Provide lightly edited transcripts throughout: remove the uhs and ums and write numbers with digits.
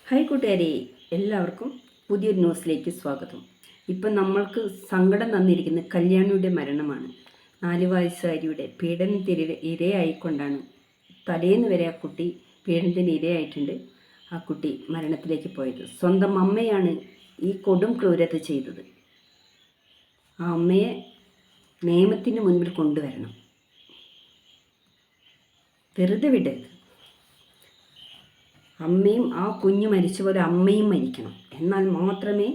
Hi കൂട്ടുകാരെ, എല്ലാവർക്കും പുതിയൊരു ന്യൂസിലേക്ക് സ്വാഗതം. ഇപ്പം നമ്മൾക്ക് സങ്കടം തന്നിരിക്കുന്ന കല്യാണിയുടെ മരണമാണ്. 4 വയസ്സുകാരിയുടെ പീഡനത്തിന് ഇരയായിക്കൊണ്ടാണ് തലേന്ന് വരെ ആ കുട്ടി പീഡനത്തിന് ഇരയായിട്ടുണ്ട്. ആ കുട്ടി മരണത്തിലേക്ക് പോയത്. സ്വന്തം അമ്മയാണ് ഈ കൊടും ക്രൂരത ചെയ്തത്. ആ അമ്മയെ നിയമത്തിന് മുൻപിൽ കൊണ്ടുവരണം. വെറുതെ വിടരുത്. അമ്മയും ആ കുഞ്ഞ് മരിച്ച പോലെ അമ്മയും മരിക്കണം. എന്നാൽ മാത്രമേ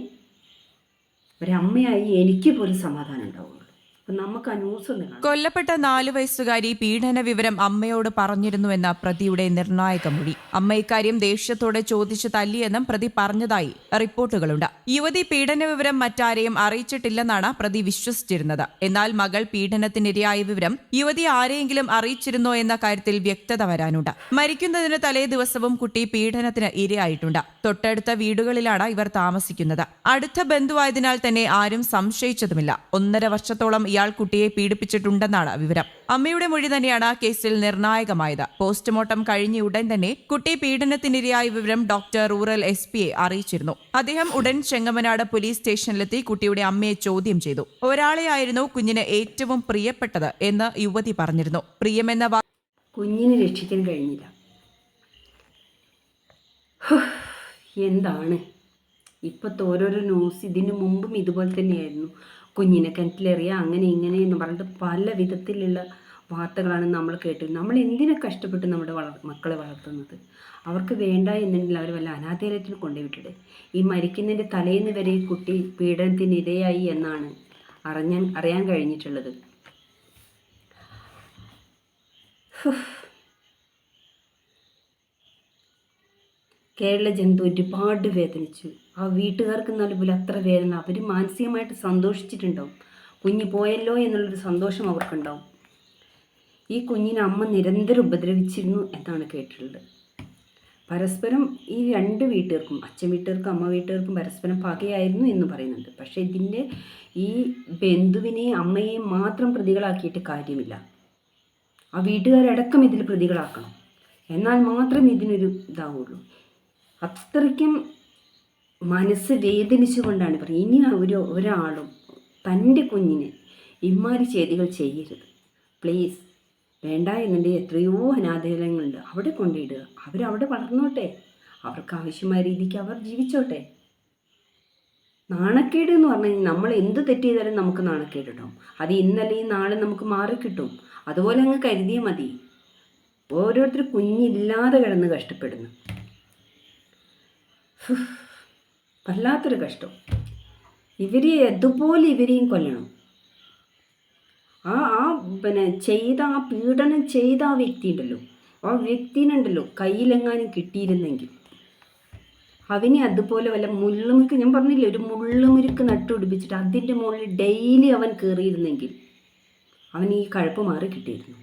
ഒരമ്മയായി എനിക്ക് പോലും സമാധാനം ഉണ്ടാവുള്ളൂ. അപ്പം നമുക്ക് ആ ന്യൂസ് ഒന്ന് കാണാം. കൊല്ലപ്പെട്ട 4 വയസ്സുകാരി പീഡന വിവരം അമ്മയോട് പറഞ്ഞിരുന്നുവെന്ന പ്രതിയുടെ നിർണായക മൊഴി. അമ്മ ഇക്കാര്യം ദേഷ്യത്തോടെ ചോദിച്ച് തല്ലിയെന്നും പ്രതി പറഞ്ഞതായി റിപ്പോർട്ടുകളുണ്ട്. യുവതി പീഡന വിവരം മറ്റാരെയും അറിയിച്ചിട്ടില്ലെന്നാണ് പ്രതി വിശ്വസിച്ചിരുന്നത്. എന്നാൽ മകൾ പീഡനത്തിനിരയായ വിവരം യുവതി ആരെയെങ്കിലും അറിയിച്ചിരുന്നോ എന്ന കാര്യത്തിൽ വ്യക്തത വരാനുണ്ട്. മരിക്കുന്നതിന് തലേ ദിവസവും കുട്ടി പീഡനത്തിന് ഇരയായിട്ടുണ്ട്. തൊട്ടടുത്ത വീടുകളിലാണ് ഇവർ താമസിക്കുന്നത്. അടുത്ത ബന്ധുവായതിനാൽ തന്നെ ആരും സംശയിച്ചതുമില്ല. 1.5 വർഷത്തോളം ഇയാൾ കുട്ടിയെ പീഡിപ്പിച്ചിട്ടുണ്ടെന്നാണ് വിവരം. അമ്മയുടെ മൊഴി തന്നെയാണ് കേസിൽ നിർണായകമായത്. പോസ്റ്റ്മോർട്ടം കഴിഞ്ഞ ഉടൻ തന്നെ കുട്ടി പീഡനത്തിനിരയായ വിവരം ഡോക്ടർ റൂറൽ SP അറിയിച്ചിരുന്നു. അദ്ദേഹം ഉടൻ ചെങ്ങമനാട് പോലീസ് സ്റ്റേഷനിലെത്തി കുട്ടിയുടെ അമ്മയെ ചോദ്യം ചെയ്തു. ഒരാളെയായിരുന്നു കുഞ്ഞിന് ഏറ്റവും പ്രിയപ്പെട്ടത് എന്ന് യുവതി പറഞ്ഞിരുന്നു. പ്രിയമെന്ന കുഞ്ഞിനെ രക്ഷിക്കാൻ കഴിഞ്ഞില്ല. എന്താണ് ഇപ്പോഴത്തെ ഓരോരോ ന്യൂസ്? ഇതിനു മുമ്പും ഇതുപോലെ തന്നെയായിരുന്നു. കുഞ്ഞിനെ കിണറ്റിലെറിയുക, അങ്ങനെ ഇങ്ങനെ എന്ന് പറഞ്ഞിട്ട് പല വിധത്തിലുള്ള വാർത്തകളാണ് നമ്മൾ കേട്ടത്. നമ്മൾ എന്തിനെ കഷ്ടപ്പെട്ട് നമ്മുടെ മക്കളെ വളർത്തുന്നത്? അവർക്ക് വേണ്ട എന്നുണ്ടെങ്കിൽ അവർ വല്ല അനാഥാലയത്തിൽ കൊണ്ടുപോയിട്ടിട്ട്. ഈ മരിക്കുന്നതിൻ്റെ തലേന്ന് വരെ ഈ കുട്ടി പീഡനത്തിന് ഇരയായി എന്നാണ് അറിയാൻ കഴിഞ്ഞിട്ടുള്ളത്. കേരള ജനത ഒരുപാട് വേദനിച്ചു. ആ വീട്ടുകാർക്ക് നൽകുമ്പോൾ അത്ര വേദന. അവർ മാനസികമായിട്ട് സന്തോഷിച്ചിട്ടുണ്ടാവും. കുഞ്ഞ് പോയല്ലോ എന്നുള്ളൊരു സന്തോഷം അവർക്കുണ്ടാവും. ഈ കുഞ്ഞിനെ അമ്മ നിരന്തരം ഉപദ്രവിച്ചിരുന്നു എന്നാണ് കേട്ടിട്ടുള്ളത്. പരസ്പരം ഈ 2 വീട്ടുകാർക്കും, അച്ഛൻ വീട്ടുകാർക്കും അമ്മ വീട്ടുകാർക്കും പരസ്പരം പകയായിരുന്നു എന്ന് പറയുന്നുണ്ട്. പക്ഷേ ഇതിൻ്റെ ഈ ബന്ധുവിനെയും അമ്മയെയും മാത്രം പ്രതികളാക്കിയിട്ട് കാര്യമില്ല. ആ വീട്ടുകാരടക്കം ഇതിൽ പ്രതികളാക്കണം. എന്നാൽ മാത്രം ഇതിനൊരു ഇതാവുള്ളൂ. അത്രയ്ക്കും മനസ്സ് വേദനിച്ചുകൊണ്ടാണ് പറയുന്നത്. ഇനി ഒരാളും തൻ്റെ കുഞ്ഞിന് ഇമാതിരി ചെയ്തികൾ ചെയ്യരുത് പ്ലീസ്. വേണ്ട എന്നുണ്ടെങ്കിൽ എത്രയോ അനാഥാലയങ്ങളുണ്ട്, അവിടെ കൊണ്ടിടുക. അവരവിടെ വളർന്നോട്ടെ, അവർക്ക് ആവശ്യമായ രീതിക്ക് അവർ ജീവിച്ചോട്ടെ. നാണക്കേട് എന്ന് പറഞ്ഞു കഴിഞ്ഞാൽ നമ്മൾ എന്ത് തെറ്റ് ചെയ്താലും നമുക്ക് നാണക്കേട് ഉണ്ടാവും. അത് ഇന്നല്ലെങ്കിൽ നാളെ നമുക്ക് മാറിക്കിട്ടും. അതുപോലെ അങ്ങ് കരുതിയാൽ മതി. ഓരോരുത്തർ കുഞ്ഞില്ലാതെ കിടന്ന് കഷ്ടപ്പെടുന്നു. വല്ലാത്തൊരു കഷ്ടം. അതുപോലെ ഇവരെയും കൊല്ലണം. ആ പീഡനം ചെയ്ത ആ വ്യക്തി ഉണ്ടല്ലോ, ആ വ്യക്തിനുണ്ടല്ലോ കയ്യിലെങ്ങാനും കിട്ടിയിരുന്നെങ്കിൽ അവനെ അതുപോലെ വല്ല മുള്ളുമുരുക്ക്, ഞാൻ പറഞ്ഞില്ലേ, ഒരു മുള്ളുമുരുക്ക് നട്ടുപിടിപ്പിച്ചിട്ട് അതിൻ്റെ മുകളിൽ ഡെയിലി അവൻ കയറിയിരുന്നെങ്കിൽ അവൻ ഈ കഴപ്പ് മാറി കിട്ടിയിരുന്നു.